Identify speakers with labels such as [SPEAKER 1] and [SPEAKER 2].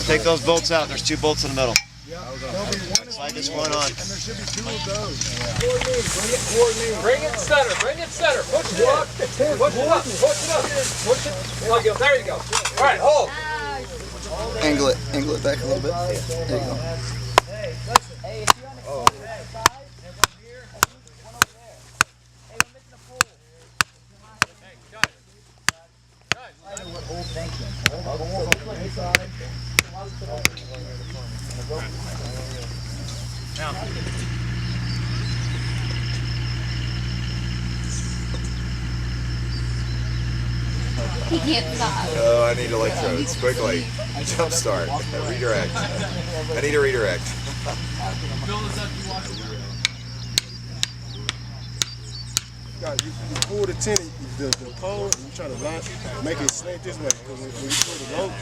[SPEAKER 1] Take those bolts out. There's 2 bolts in the middle.
[SPEAKER 2] Slide
[SPEAKER 1] this one on.
[SPEAKER 2] And there should be 2 of those.
[SPEAKER 3] Bring it center. Bring it center. Push it up. Push it up. Push it up. Push it. There you go. All right, hold.
[SPEAKER 4] Angle it back a little bit. There you go.
[SPEAKER 5] Hey, listen. Hey, if you're on the corner side, and one here, and one over there. Hey, we're missing a pole.
[SPEAKER 3] Hey, got it. Got it.
[SPEAKER 5] What old tank is. Hold on inside.
[SPEAKER 3] Now.
[SPEAKER 6] He can't stop.
[SPEAKER 7] Oh, I need electrodes. Quickly. Jump start. Redirect. I need a redirect.
[SPEAKER 2] You pull the tenny, the pole, and you try to make it slant this way. Because when you pull the rope,